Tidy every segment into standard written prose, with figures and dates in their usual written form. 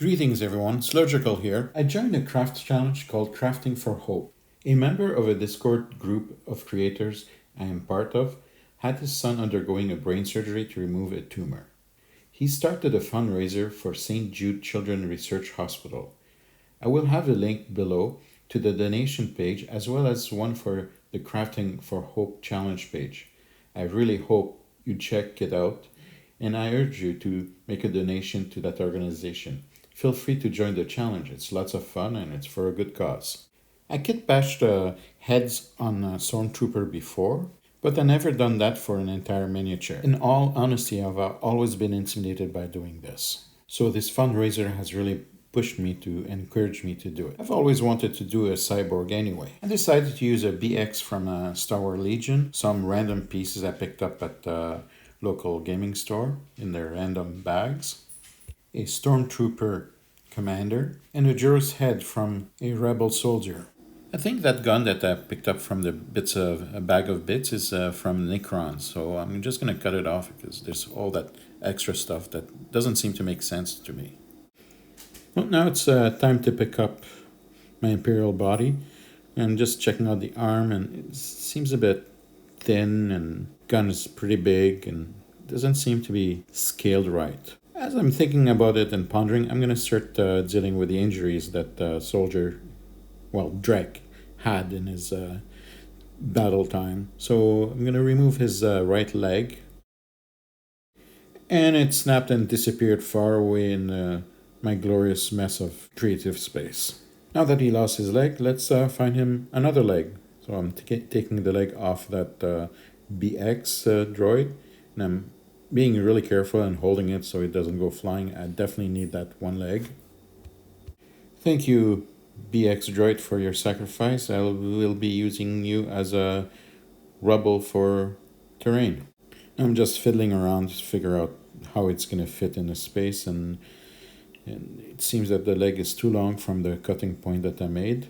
Greetings everyone, Slurgical here. I joined a craft challenge called Crafting for Hope. A member of a Discord group of creators I am part of had his son undergoing a brain surgery to remove a tumor. He started a fundraiser for St-Jude Children's Research Hospital. I will have a link below to the donation page as well as one for the Crafting for Hope challenge page. I really hope you check it out and I urge you to make a donation to that organization. Feel free to join the challenge. It's lots of fun and it's for a good cause. I kitbashed heads on a Stormtrooper before, but I never done that for an entire miniature. In all honesty, I've always been intimidated by doing this. So this fundraiser has really pushed me to encourage me to do it. I've always wanted to do a cyborg anyway. I decided to use a BX from Star Wars Legion, some random pieces I picked up at the local gaming store in their random bags, a Stormtrooper commander, and a Juro's head from a rebel soldier. I think that gun that I picked up from the bits of a bag of bits is from Necron, so I'm just going to cut it off because there's all that extra stuff that doesn't seem to make sense to me. Well, now it's time to pick up my Imperial body. I'm just checking out the arm, and it seems a bit thin, and gun is pretty big and doesn't seem to be scaled right. As I'm thinking about it and pondering, I'm going to start dealing with the injuries that soldier, Drek, had in his battle time. So I'm going to remove his right leg, and it snapped and disappeared far away in my glorious mess of creative space. Now that he lost his leg, let's find him another leg. So I'm taking the leg off that BX droid, and I'm being really careful and holding it so it doesn't go flying. I definitely need that one leg. Thank you, BX droid, for your sacrifice. I will be using you as a rubble for terrain. I'm just fiddling around to figure out how it's going to fit in the space, and it seems that the leg is too long from the cutting point that I made,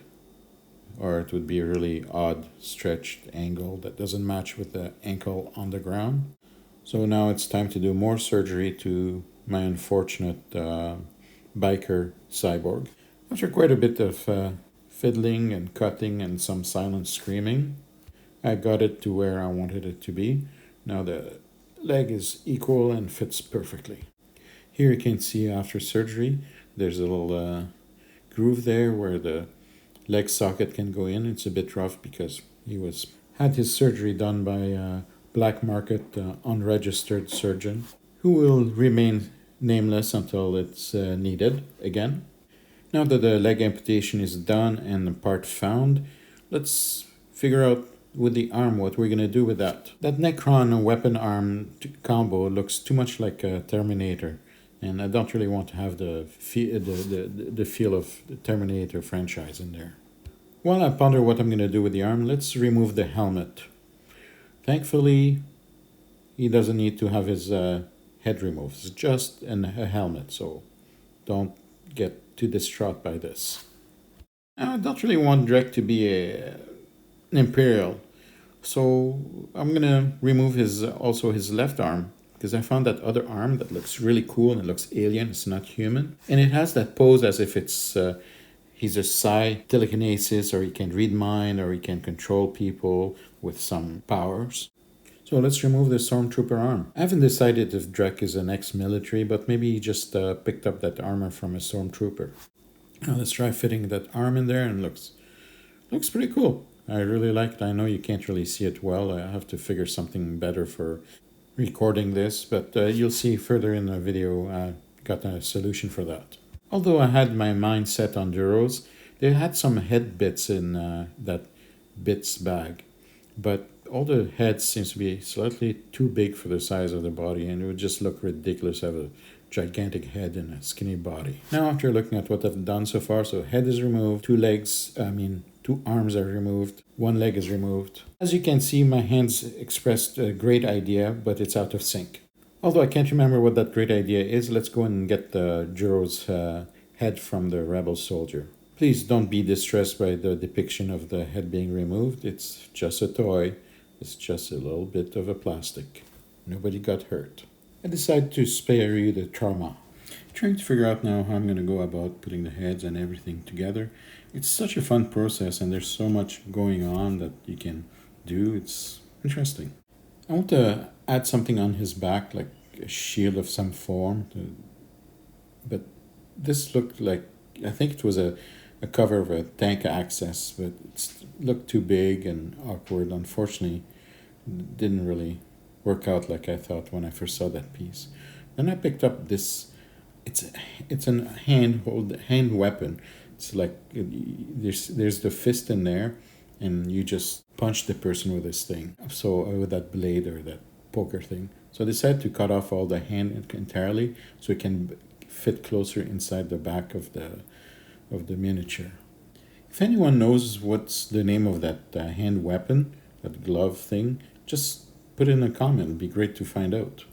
or it would be a really odd stretched angle that doesn't match with the ankle on the ground. So now it's time to do more surgery to my unfortunate biker cyborg. After quite a bit of fiddling and cutting and some silent screaming, I got it to where I wanted it to be. Now the leg is equal and fits perfectly. Here you can see after surgery, there's a little groove there where the leg socket can go in. It's a bit rough because he had his surgery done by a black market unregistered surgeon who will remain nameless until it's needed again. Now that the leg amputation is done and the part found, let's figure out with the arm what we're going to do with that. That Necron weapon arm combo looks too much like a Terminator, and I don't really want to have the feel of the Terminator franchise in there. While I ponder what I'm going to do with the arm, let's remove the helmet. Thankfully, he doesn't need to have his head removed. It's just a helmet, so don't get too distraught by this. Now, I don't really want Drek to be an Imperial, so I'm going to remove also his left arm, because I found that other arm that looks really cool and it looks alien. It's not human. And it has that pose as if he's a psi telekinesis, or he can read mind, or he can control people with some powers. So let's remove the Stormtrooper arm. I haven't decided if Drek is an ex-military, but maybe he just picked up that armor from a Stormtrooper. Now let's try fitting that arm in there, and looks pretty cool. I really like it. I know you can't really see it well. I have to figure something better for recording this, but you'll see further in the video I got a solution for that. Although I had my mind set on Duros, they had some head bits in that bits bag, but all the heads seems to be slightly too big for the size of the body, and it would just look ridiculous to have a gigantic head and a skinny body. Now, after looking at what I've done so far, so head is removed, two arms are removed, one leg is removed. As you can see, my hands expressed a great idea, but it's out of sync. Although I can't remember what that great idea is, let's go and get the Juro's head from the rebel soldier. Please don't be distressed by the depiction of the head being removed. It's just a toy. It's just a little bit of a plastic. Nobody got hurt. I decided to spare you the trauma. trying to figure out now how I'm going to go about putting the heads and everything together. It's such a fun process, and there's so much going on that you can do. It's interesting. I want to add something on his back, like a shield of some form, but this looked like, I think it was a cover of a tank access, but it looked too big and awkward. Unfortunately, it didn't really work out like I thought when I first saw that piece. Then I picked up this. It's a hand weapon. It's like there's the fist in there, and you just punch the person with this thing. So with that blade or that poker thing. So I decided to cut off all the hand entirely, so it can fit closer inside the back of the miniature. If anyone knows what's the name of that hand weapon, that glove thing, just put in a comment. It'd be great to find out.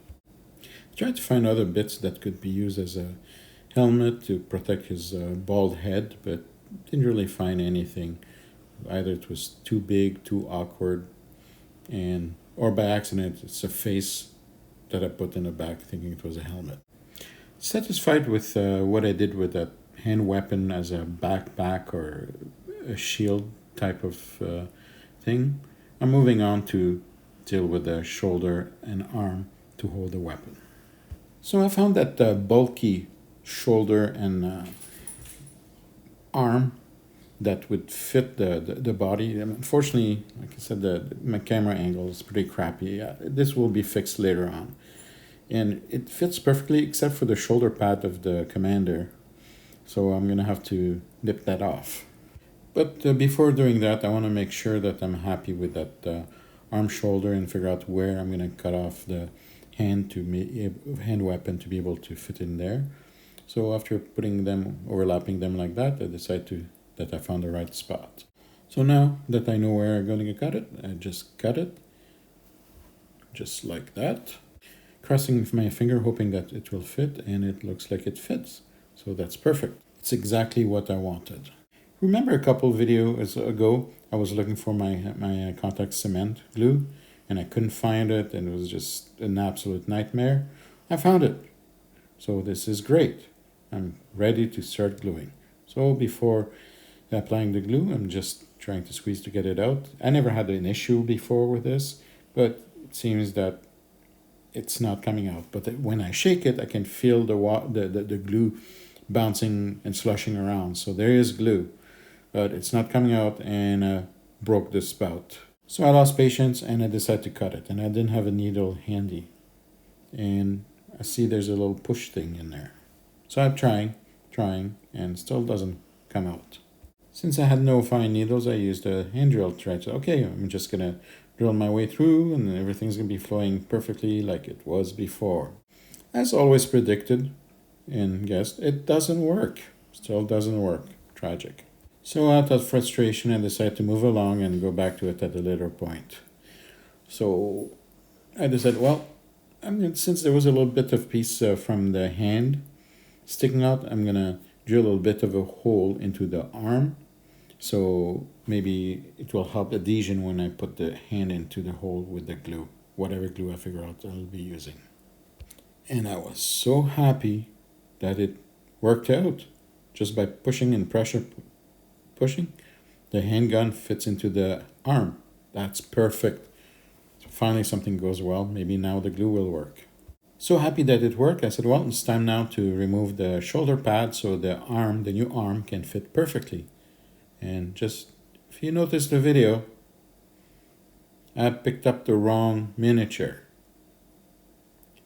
I tried to find other bits that could be used as a helmet to protect his bald head, but didn't really find anything. Either it was too big, too awkward, or by accident it's a face that I put in the back thinking it was a helmet. Satisfied with what I did with that hand weapon as a backpack or a shield type of thing, I'm moving on to deal with the shoulder and arm to hold the weapon. So I found that bulky shoulder and arm that would fit the body. Unfortunately, like I said, my camera angle is pretty crappy. This will be fixed later on. And it fits perfectly except for the shoulder pad of the commander. So I'm going to have to nip that off. But before doing that, I want to make sure that I'm happy with that arm shoulder and figure out where I'm going to cut off the hand weapon to be able to fit in there. So after overlapping them like that, I decided that I found the right spot. So now that I know where I'm going to cut it, I just cut it, just like that. Crossing with my finger, hoping that it will fit, and it looks like it fits. So that's perfect. It's exactly what I wanted. Remember a couple videos ago, I was looking for my contact cement glue, and I couldn't find it, and it was just an absolute nightmare. I found it. So this is great. I'm ready to start gluing. So before applying the glue, I'm just trying to squeeze to get it out. I never had an issue before with this, but it seems that it's not coming out. But when I shake it, I can feel the glue bouncing and slushing around. So there is glue, but it's not coming out, and broke the spout. So I lost patience and I decided to cut it, and I didn't have a needle handy. And I see there's a little push thing in there. So I'm trying, and still doesn't come out. Since I had no fine needles, I used a hand drill to try to, okay, I'm just going to drill my way through, and everything's going to be flowing perfectly like it was before. As always predicted and guessed, it doesn't work. Still doesn't work. Tragic. So out of frustration, I decided to move along and go back to it at a later point. So I decided, well, since there was a little bit of piece from the hand sticking out, I'm going to drill a little bit of a hole into the arm. So maybe it will help adhesion when I put the hand into the hole with the glue, whatever glue I figure out I'll be using. And I was so happy that it worked out. Just by pushing and pushing, the handgun fits into the arm. That's perfect. So finally something goes well. Maybe now the glue will work. So happy that it worked. I said, well, it's time now to remove the shoulder pad so the new arm can fit perfectly. And just, if you notice the video, I picked up the wrong miniature.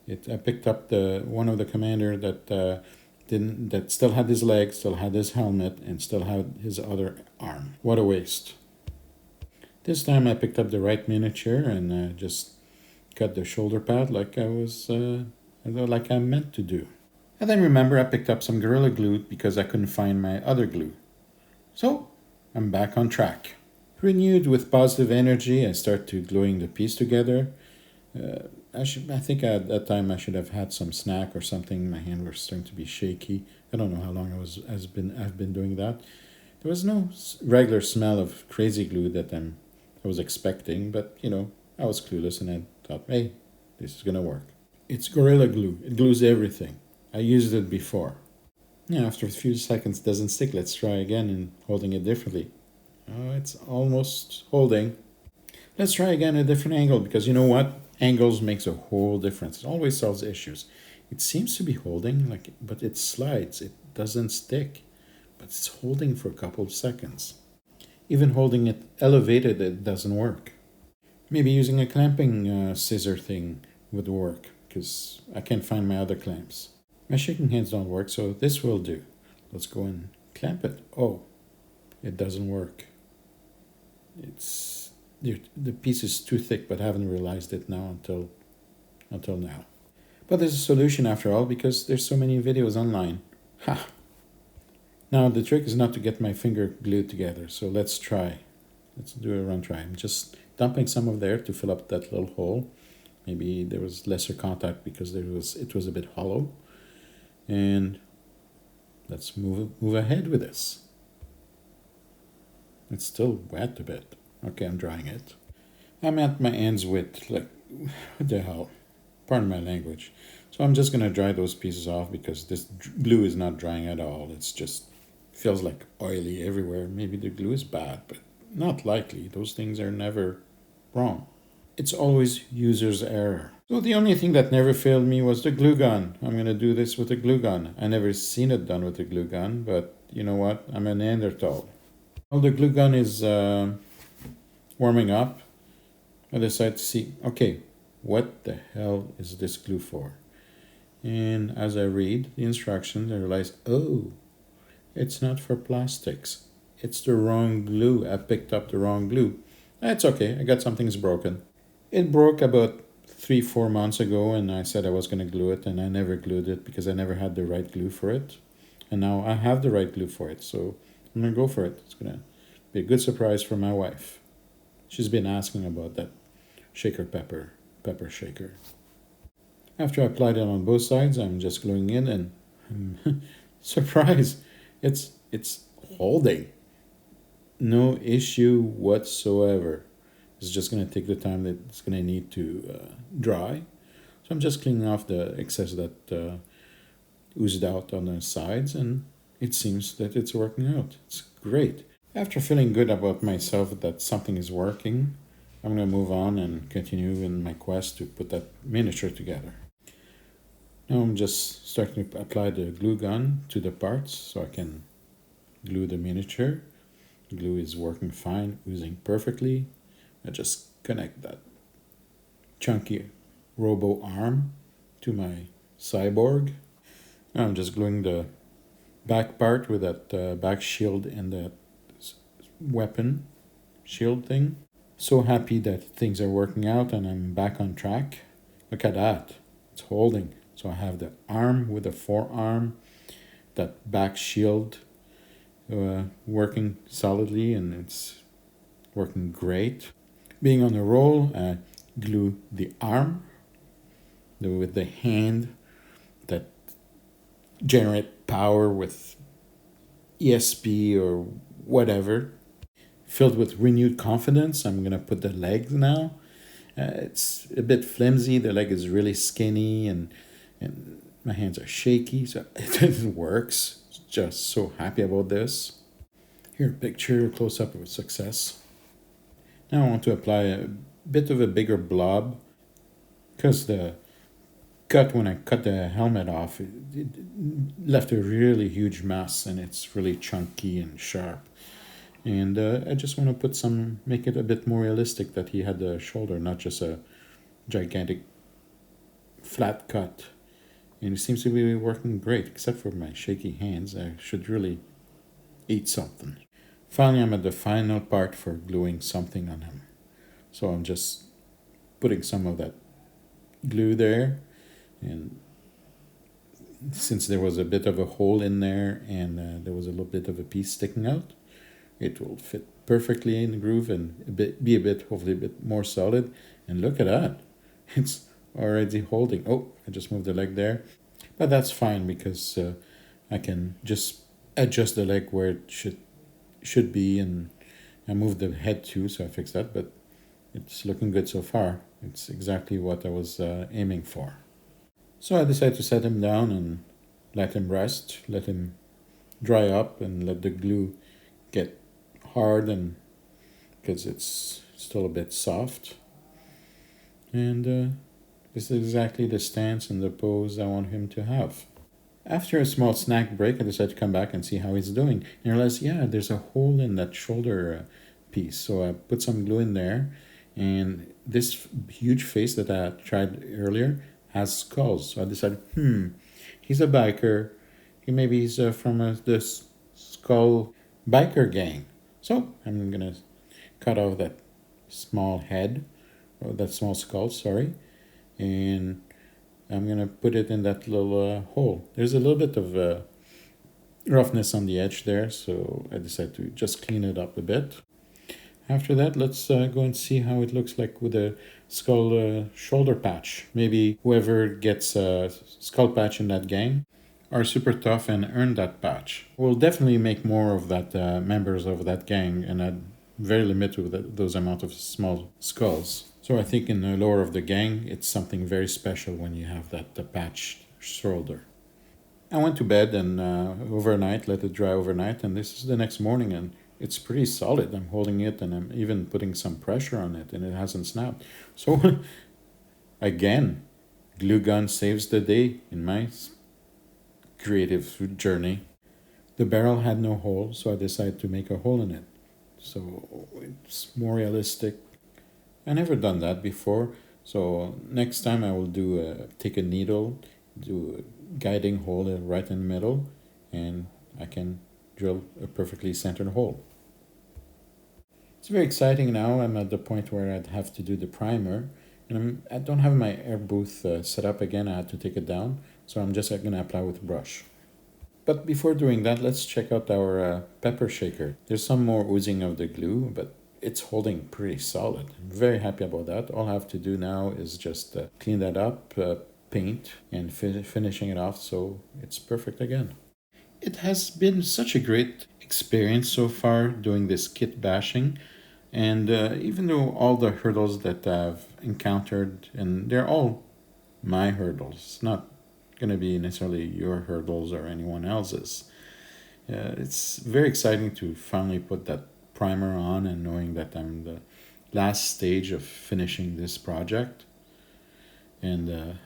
I picked up one of the commander that still had his leg, still had his helmet, and still had his other arm. What a waste. This time I picked up the right miniature and just cut the shoulder pad like I meant to do. And then remember, I picked up some Gorilla Glue because I couldn't find my other glue. So I'm back on track. Renewed with positive energy, I start to gluing the piece together. I think at that time I should have had some snack or something. My hand was starting to be shaky. I don't know how long I've been doing that. There was no regular smell of crazy glue that I was expecting, but I was clueless and I thought, hey, this is gonna work. It's Gorilla Glue. It glues everything. I used it before. Yeah, after a few seconds it doesn't stick. Let's try again and holding it differently. Oh, it's almost holding. Let's try again a different angle, because you know what? Angles makes a whole difference. It always solves issues. It seems to be holding, but it slides. It doesn't stick, but it's holding for a couple of seconds. Even holding it elevated, it doesn't work. Maybe using a clamping scissor thing would work, because I can't find my other clamps. My shaking hands don't work, so this will do. Let's go and clamp it. Oh, it doesn't work. The piece is too thick, but I haven't realized it now until now. But there's a solution after all, because there's so many videos online. Ha! Now the trick is not to get my finger glued together, so let's try. Let's do a run try. I'm just dumping some of there to fill up that little hole. Maybe there was lesser contact because it was a bit hollow. And let's move ahead with this. It's still wet a bit. Okay, I'm drying it. I'm at my ends with, what the hell? Pardon my language. So I'm just gonna dry those pieces off, because this glue is not drying at all. It's just feels like oily everywhere. Maybe the glue is bad, but not likely. Those things are never wrong. It's always user's error. So the only thing that never failed me was the glue gun. I'm gonna do this with a glue gun. I never seen it done with a glue gun, but you know what? I'm a Neanderthal. While the glue gun is warming up, I decide to see, okay, what the hell is this glue for? And as I read the instructions, I realize, oh, it's not for plastics. It's the wrong glue. I picked up the wrong glue. That's okay. I got something's broken. It broke about 3-4 months ago, and I said I was going to glue it, and I never glued it because I never had the right glue for it. And now I have the right glue for it, so I'm going to go for it. It's going to be a good surprise for my wife. She's been asking about that shaker pepper shaker. After I applied it on both sides, I'm just gluing in, and surprise, it's holding. No issue whatsoever. It's just going to take the time that it's going to need to dry. So I'm just cleaning off the excess that oozed out on the sides, and it seems that it's working out. It's great. After feeling good about myself that something is working, I'm going to move on and continue in my quest to put that miniature together. Now I'm just starting to apply the glue gun to the parts so I can glue the miniature. The glue is working fine, oozing perfectly. I just connect that chunky robo arm to my cyborg. Now I'm just gluing the back part with that back shield and that weapon shield thing. So happy that things are working out and I'm back on track. Look at that. It's holding. So I have the arm with the forearm, that back shield working solidly, and it's working great. Being on a roll, I glue the arm with the hand that generate power with ESP or whatever. Filled with renewed confidence, I'm going to put the legs now. It's a bit flimsy. The leg is really skinny and my hands are shaky, so it works. Just so happy about this. Here, picture close up of success. Now I want to apply a bit of a bigger blob, because the cut, when I cut the helmet off, it left a really huge mess, and it's really chunky and sharp. And I just want to make it a bit more realistic that he had the shoulder, not just a gigantic flat cut. And it seems to be working great, except for my shaky hands. I should really eat something. Finally, I'm at the final part for gluing something on him. So I'm just putting some of that glue there. And since there was a bit of a hole in there and there was a little bit of a piece sticking out, it will fit perfectly in the groove and hopefully a bit more solid. And look at that. It's already holding. Oh, I just moved the leg there. But that's fine, because I can just adjust the leg where it should be, and I moved the head too, so I fixed that. But it's looking good so far. It's exactly what I was aiming for. So I decided to set him down and let him rest, let him dry up, and let the glue get hard, and because it's still a bit soft. And this is exactly the stance and the pose I want him to have. After a small snack break, I decided to come back and see how he's doing. And I realized, yeah, there's a hole in that shoulder piece. So I put some glue in there. And this huge face that I tried earlier has skulls. So I decided, he's a biker. He's from this skull biker gang. So I'm going to cut off that small head, or that small skull, sorry. And I'm going to put it in that little hole. There's a little bit of roughness on the edge there, so I decided to just clean it up a bit. After that, let's go and see how it looks like with a skull shoulder patch. Maybe whoever gets a skull patch in that gang are super tough and earn that patch. We'll definitely make more of that members of that gang, and I'd very limited with those amount of small skulls. So I think in the lore of the gang, it's something very special when you have that patched shoulder. I went to bed and overnight, let it dry overnight, and this is the next morning, and it's pretty solid. I'm holding it, and I'm even putting some pressure on it, and it hasn't snapped. So again, glue gun saves the day in my creative journey. The barrel had no hole, so I decided to make a hole in it. So it's more realistic. I never done that before, so next time I will take a needle, do a guiding hole right in the middle, and I can drill a perfectly centered hole. It's very exciting now. I'm at the point where I'd have to do the primer, and I don't have my air booth set up again. I had to take it down, so I'm just going to apply with a brush. But before doing that, let's check out our pepper shaker. There's some more oozing of the glue, but it's holding pretty solid. I'm very happy about that. All I have to do now is just clean that up, paint, and finishing it off so it's perfect again. It has been such a great experience so far doing this kit bashing, and even though all the hurdles that I've encountered, and they're all my hurdles, it's not going to be necessarily your hurdles or anyone else's. It's very exciting to finally put that primer on and knowing that I'm the last stage of finishing this project, and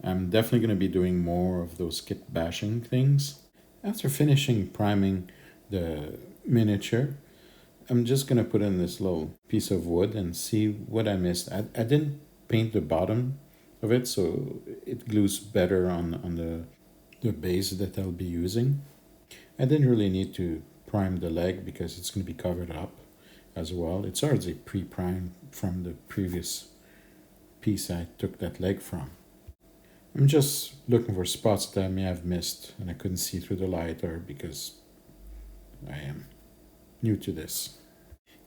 I'm definitely going to be doing more of those kit bashing things. After finishing priming the miniature, I'm just going to put in this little piece of wood and see what I missed. I didn't paint the bottom of it, so it glues better on the base that I'll be using. I didn't really need to prime the leg because it's going to be covered up as well. It's already pre-primed from the previous piece I took that leg from. I'm just looking for spots that I may have missed and I couldn't see through the light, or because I am new to this.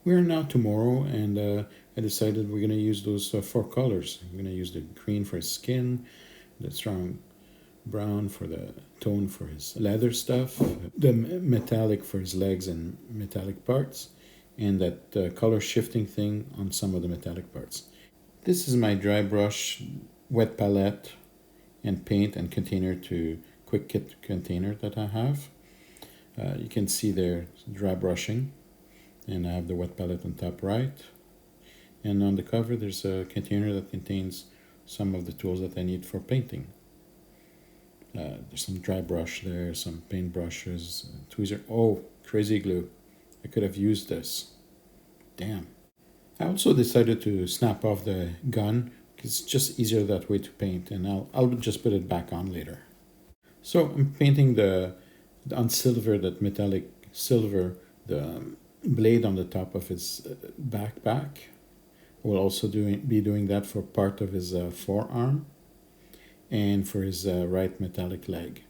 We're now tomorrow, and I decided we're going to use those 4 colors. I'm going to use the green for his skin, the strong brown for the tone for his leather stuff, the metallic for his legs and metallic parts, and that color shifting thing on some of the metallic parts. This is my dry brush, wet palette, and paint and container to quick kit container that I have. You can see there dry brushing, and I have the wet palette on top right. And on the cover there's a container that contains some of the tools that I need for painting. There's some dry brush there, some paint brushes, tweezer. Oh, crazy glue. I could have used this. Damn. I also decided to snap off the gun because it's just easier that way to paint, and I'll just put it back on later. So I'm painting on silver, that metallic silver, the blade on the top of his backpack. We'll also be doing that for part of his forearm and for his right metallic leg.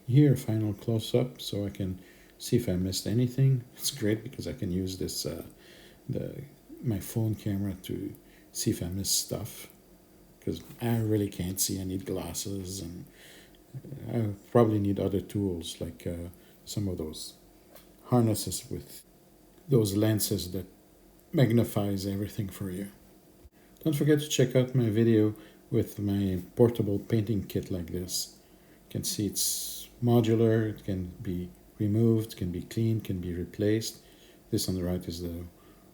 Here, final close-up so I can see if I missed anything. It's great because I can use this my phone camera to see if I missed stuff, because I really can't see. I need glasses, and I probably need other tools like some of those harnesses with those lenses that magnifies everything for you. Don't forget to check out my video with my portable painting kit like this. You can see it's modular, it can be removed, can be cleaned, can be replaced. This on the right is the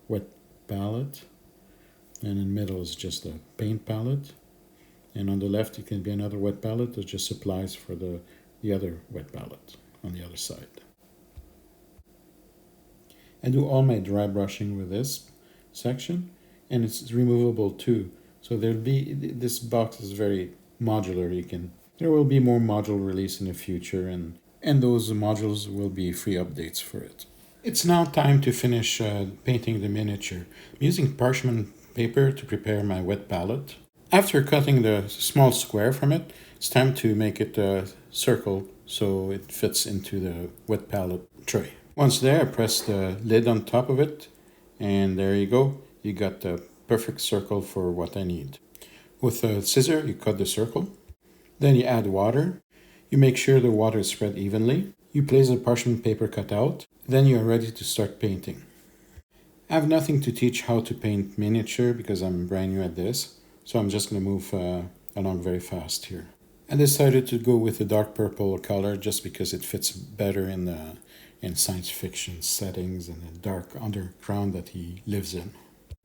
wet palette, and in the middle is just a paint palette. And on the left it can be another wet palette that just supplies for the other wet palette on the other side. I do all my dry brushing with this section, and it's removable too. So this box is very modular. There will be more module release in the future, and those modules will be free updates for it. It's now time to finish painting the miniature. I'm using parchment paper to prepare my wet palette. After cutting the small square from it, it's time to make it a circle so it fits into the wet palette tray. Once there, I press the lid on top of it, and there you go. You got the perfect circle for what I need. With a scissor, you cut the circle. Then you add water. You make sure the water is spread evenly. You place the parchment paper cut out. Then you are ready to start painting. I have nothing to teach how to paint miniature because I'm brand new at this. So I'm just going to move along very fast here. I decided to go with a dark purple color just because it fits better in science fiction settings and the dark underground that he lives in.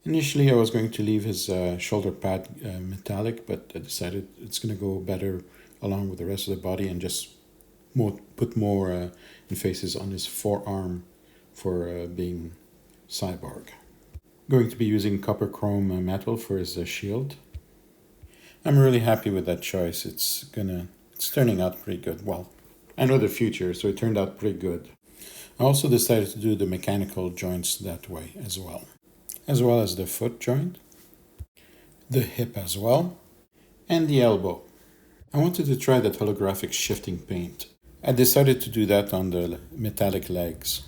Initially I was going to leave his shoulder pad metallic, but I decided it's going to go better along with the rest of the body and just put more emphasis on his forearm for being cyborg. Going to be using copper chrome metal for his shield. I'm really happy with that choice. It's turning out pretty good. Well, I know the future, so it turned out pretty good. I also decided to do the mechanical joints that way as well as the foot joint, the hip as well, and the elbow. I wanted to try that holographic shifting paint. I decided to do that on the metallic legs.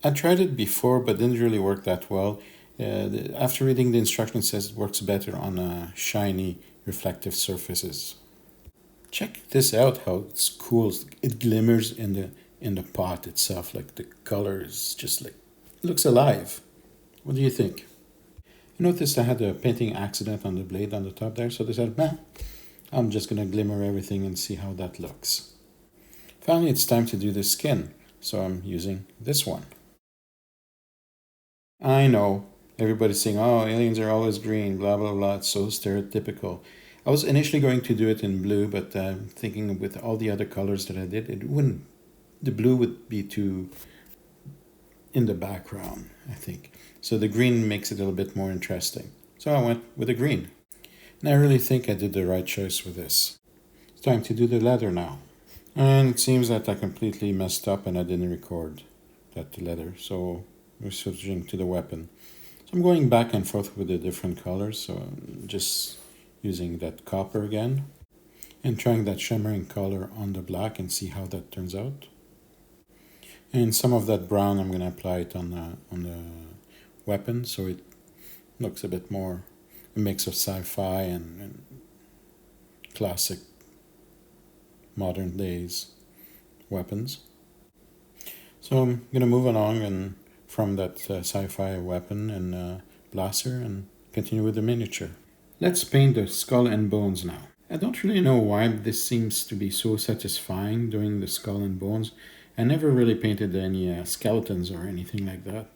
I tried it before, but didn't really work that well. After reading the instructions, it says it works better on shiny, reflective surfaces. Check this out, how it's cool. It glimmers in the pot itself, like the color is just like, it looks alive. What do you think? I noticed I had a painting accident on the blade on the top there, so I decided, I'm just gonna glimmer everything and see how that looks. Finally, it's time to do the skin, so I'm using this one. I know, everybody's saying, oh, aliens are always green, blah, blah, blah, it's so stereotypical. I was initially going to do it in blue, but thinking with all the other colors that I did, the blue would be too in the background, I think. So the green makes it a little bit more interesting. So I went with the green. And I really think I did the right choice with this. It's time to do the leather now. And it seems that I completely messed up and I didn't record that leather. So we're switching to the weapon. So I'm going back and forth with the different colors. So I'm just using that copper again. And trying that shimmering color on the black and see how that turns out. And some of that brown I'm going to apply it on the weapon so it looks a bit more a mix of sci-fi and classic modern days weapons. So I'm going to move along and from that sci-fi weapon and blaster and continue with the miniature. Let's paint the skull and bones now. I don't really know why this seems to be so satisfying doing the skull and bones. I never really painted any skeletons or anything like that.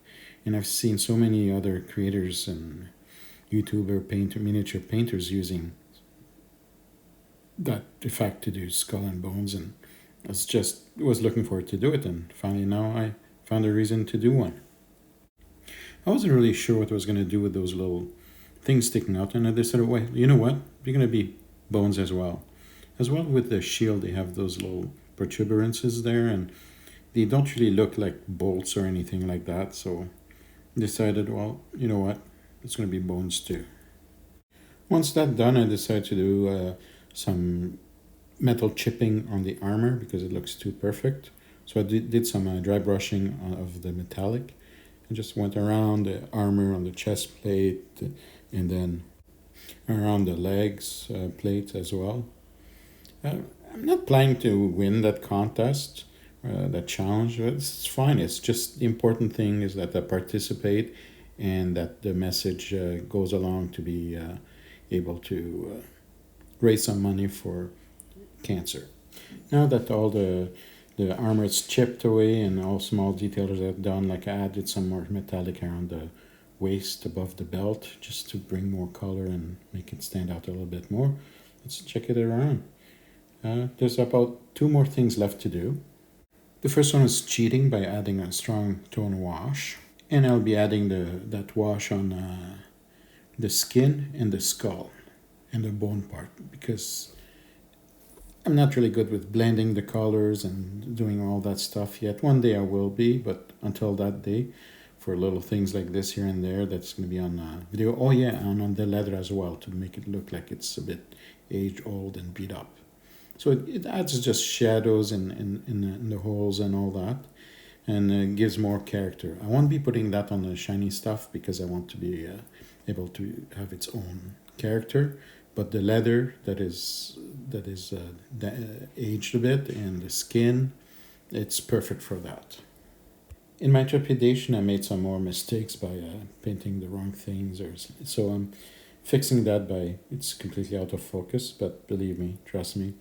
And I've seen so many other creators and miniature painters using that effect to do skull and bones, and I was looking forward to do it, and finally now I found a reason to do one. I wasn't really sure what I was going to do with those little things sticking out, and I decided, well, you know what? They're going to be bones as well. As well with the shield, they have those little protuberances there, and they don't really look like bolts or anything like that, so I decided, well, you know what? It's going to be bones too. Once that's done, I decided to do some metal chipping on the armor because it looks too perfect. So I did some dry brushing of the metallic and just went around the armor on the chest plate and then around the legs plate as well. I'm not planning to win that contest, that challenge. It's fine. It's just the important thing is that I participate and that the message goes along to be able to raise some money for cancer. Now that all the armor is chipped away and all small details are done, like I added some more metallic around the waist above the belt just to bring more color and make it stand out a little bit more. Let's check it around. There's about 2 more things left to do. The first one is cheating by adding a strong tone wash, and I'll be adding that wash on the skin and the skull and the bone part, because I'm not really good with blending the colors and doing all that stuff yet. One day I will be, but until that day, for little things like this here and there, that's going to be on video. Oh yeah, and on the leather as well, to make it look like it's a bit age old and beat up. So it adds just shadows in the holes and all that, and gives more character. I won't be putting that on the shiny stuff because I want to be able to have its own character. But the leather that is aged a bit, and the skin, it's perfect for that. In my trepidation, I made some more mistakes by painting the wrong things, so I'm fixing that by, it's completely out of focus, but believe me, trust me,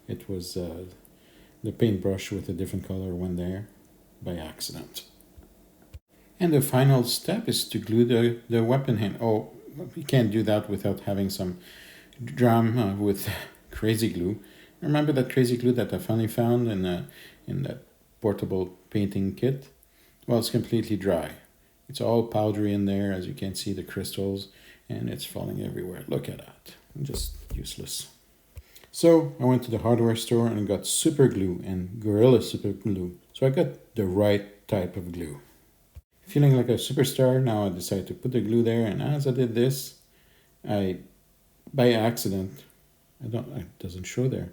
it was the paintbrush with a different color went there by accident. And the final step is to glue the weapon hand. Oh, we can't do that without having some drama with crazy glue. Remember that crazy glue that I finally found in that portable painting kit? Well, it's completely dry. It's all powdery in there, as you can see the crystals, and it's falling everywhere. Look at that. Just useless. So I went to the hardware store and got super glue and Gorilla super glue. So I got the right type of glue. Feeling like a superstar, now I decided to put the glue there, and as I did this, by accident, it doesn't show there.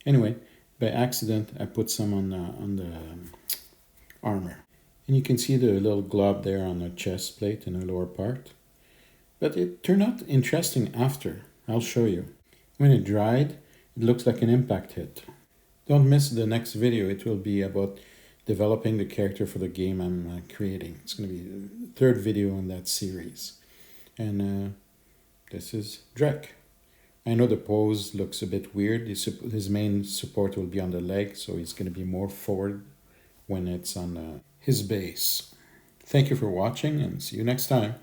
Anyway, by accident, I put some on the armor. And you can see the little glob there on the chest plate in the lower part. But it turned out interesting after. I'll show you. When it dried, it looks like an impact hit. Don't miss the next video. It will be about developing the character for the game I'm creating. It's going to be the 3rd video in that series. And this is Drek. I know the pose looks a bit weird. His main support will be on the leg, so he's going to be more forward when it's on his base. Thank you for watching, and see you next time.